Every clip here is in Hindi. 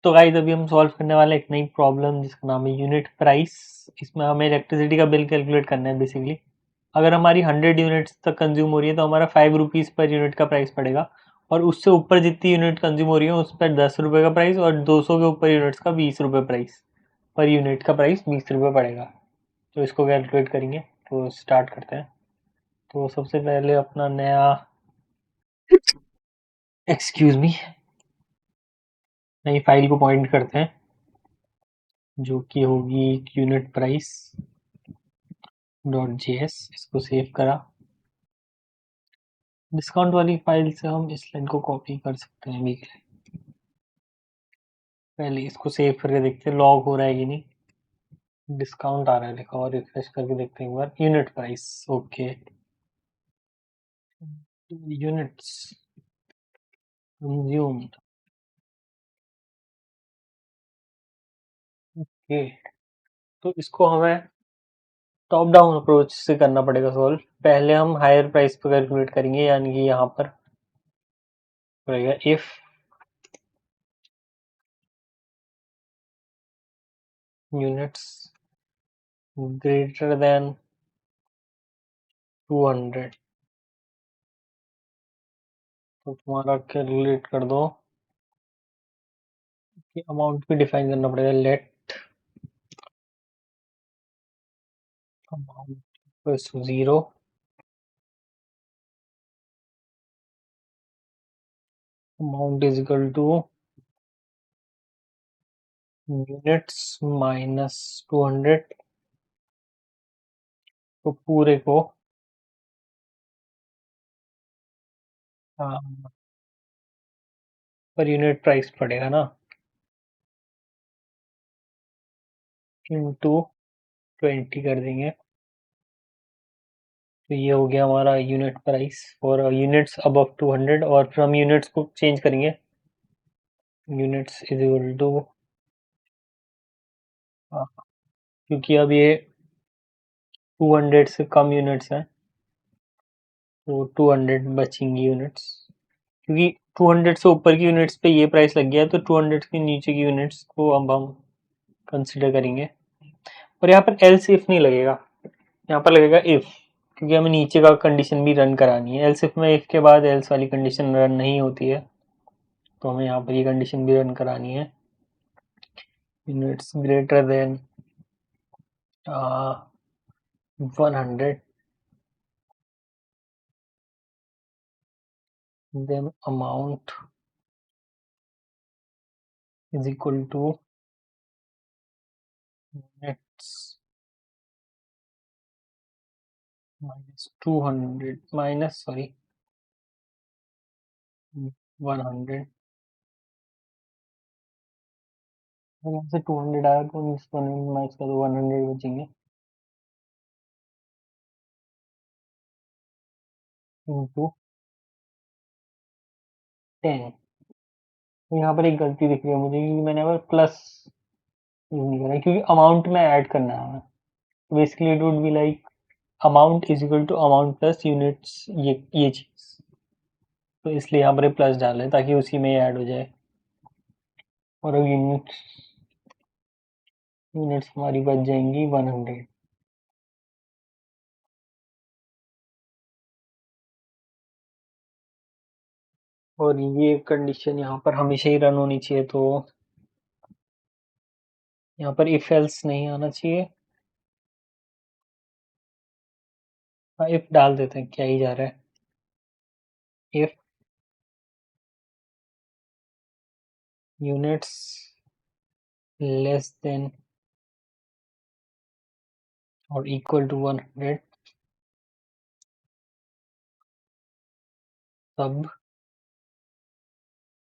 तो गाइस अभी हम सॉल्व करने वाले एक नई प्रॉब्लम जिसका नाम है यूनिट प्राइस। इसमें हमें इलेक्ट्रिसिटी का बिल कैलकुलेट करना है बेसिकली। अगर हमारी 100 यूनिट्स तक कंज्यूम हो रही है तो हमारा 5 रुपीज़ पर यूनिट का प्राइस पड़ेगा, और उससे ऊपर जितनी यूनिट कंज्यूम हो रही है उस पर 10 रुपये का प्राइस, और 200 के ऊपर यूनिट्स का 20 रुपये प्राइस, पर यूनिट का प्राइस 20 रुपये पड़ेगा। तो इसको कैलकुलेट करेंगे, तो स्टार्ट करते हैं। तो सबसे पहले अपना नया, एक्सक्यूज मी, नई फाइल को पॉइंट करते हैं जो कि होगी यूनिट प्राइस .js। इसको सेव करा। डिस्काउंट वाली फाइल से हम इस लाइन को कॉपी कर सकते हैं अभी के लिए। पहले इसको सेव करके देखते हैं लॉग हो रहा है कि नहीं। डिस्काउंट आ रहा है लिखा, और रिफ्रेश करके देखते हैं एक बार। Unit price, okay. Units consumed, okay. तो इसको हमें टॉप डाउन अप्रोच से करना पड़ेगा सॉल्व। पहले हम हायर प्राइस पे कैलकुलेट करेंगे, यानी कि यहाँ पर रहेगा इफ यूनिट्स ग्रेटर देन 200, तो तुम्हारा कैलकुलेट कर दो कि अमाउंट भी डिफाइन करना पड़ेगा। Let amount equals to 0, amount is equal to units minus 200। तो पूरे को पर यूनिट प्राइस पड़ेगा ना, इंटू 20 कर देंगे। तो ये हो गया हमारा यूनिट प्राइस और यूनिट्स अबव 200, और फिर हम यूनिट्स को चेंज करेंगे। यूनिट्स इज इक्वल टू, क्योंकि अब ये 200 से कम यूनिट्स हैं तो 200 बचेंगी यूनिट्स, क्योंकि 200 से ऊपर की यूनिट्स पे ये प्राइस लग गया है, तो 200 के नीचे की यूनिट्स को अब हम कंसिडर करेंगे। और यहाँ पर एल्स इफ नहीं लगेगा, यहाँ पर लगेगा इफ, क्योंकि हमें नीचे का कंडीशन भी रन करानी है। एल्स इफ में इफ के बाद एल्स वाली कंडीशन रन नहीं होती है, तो हमें यहाँ पर ये कंडीशन भी रन करानी है। Units greater than 100, then amount is equal to units minus 200 minus, sorry, 100। अगर यहाँ से 200 आया तो 100 माइनस का तो 100 बचेंगे, इंटू 10। तो यहाँ पर एक गलती दिख रही है मुझे, क्योंकि मैंने यहाँ पर प्लस यूज नहीं करा, क्योंकि अमाउंट में ऐड करना है हमें। Basically it would be like amount is equal to amount plus units, ये चीज। तो इसलिए यहाँ पर प्लस डालें ताकि उसी में ऐड हो जाए। और अब यूनिट्स हमारी बच जाएंगी 100। और ये कंडीशन यहाँ पर हमेशा ही रन होनी चाहिए, तो यहाँ पर इफ एल्स नहीं आना चाहिए। हाँ, इफ डाल देते हैं, क्या ही जा रहा है। इफ यूनिट्स लेस देन और इक्वल टू 100, तब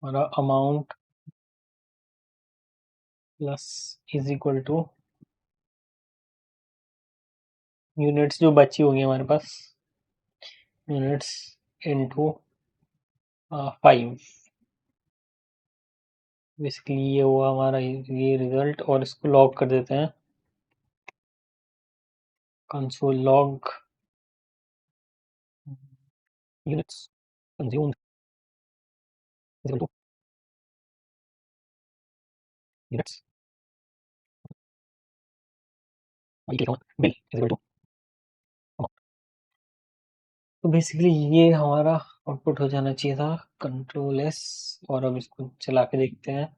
हमारा amount plus is equal to units जो बची होगी हमारे पास, यूनिट्स इनटू 5। बेसिकली ये हुआ हमारा ये रिजल्ट, और इसको लॉग कर देते हैं। Console log units consumed units bill is equal to. तो बेसिकली ये हमारा आउटपुट हो जाना चाहिए था, कंट्रोल एस, और अब इसको चला के देखते हैं।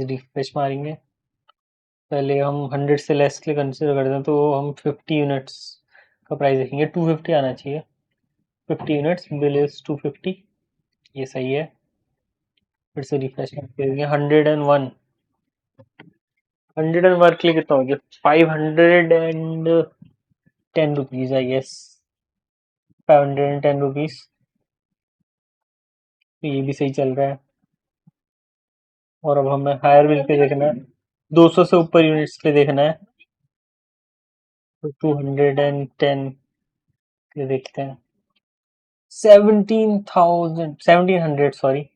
रिफ्रेश मारेंगे, पहले हम 100 से लेस के लिए कंसिडर करते हैं, तो हम 50 यूनिट्स का प्राइस देखेंगे, 250 आना चाहिए। 50 यूनिट्स, बिल इज 250, ये सही है। फिर से रिफ्रेश करके देंगे, 101, 101 के लिए कितना हो गया, 510 रुपीज आई गेस, 510 रुपीज। तो ये भी सही चल रहा है। और अब हमें हायर बिल पे देखना है, 200 से ऊपर यूनिट्स पे देखना है, तो 210 के देखते हैं। 1700 sorry,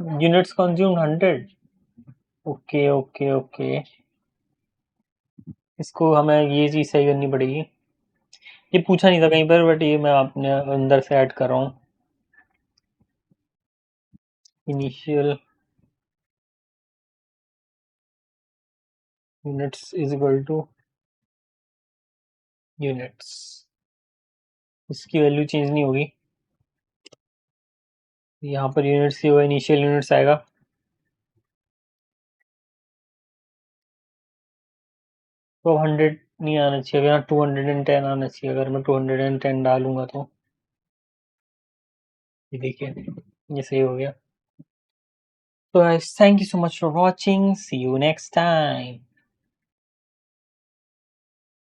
units consumed 100। Okay okay okay, इसको हमें ये चीज़ सही करनी पड़ेगी। ये पूछा नहीं था कहीं पर, बट ये मैं अपने अंदर से ऐड कर रहा हूँ। Initial units is equal to units, इसकी वैल्यू चेंज नहीं होगी, यहाँ पर यूनिट्स ही होगा, इनिशियल यूनिट्स आएगा। तो 100 नहीं आना चाहिए, यहाँ 210 आना चाहिए, अगर मैं 210 डालूंगा तो। ये देखिए, ये सही हो गया। तो thank you so much for watching, see you next time.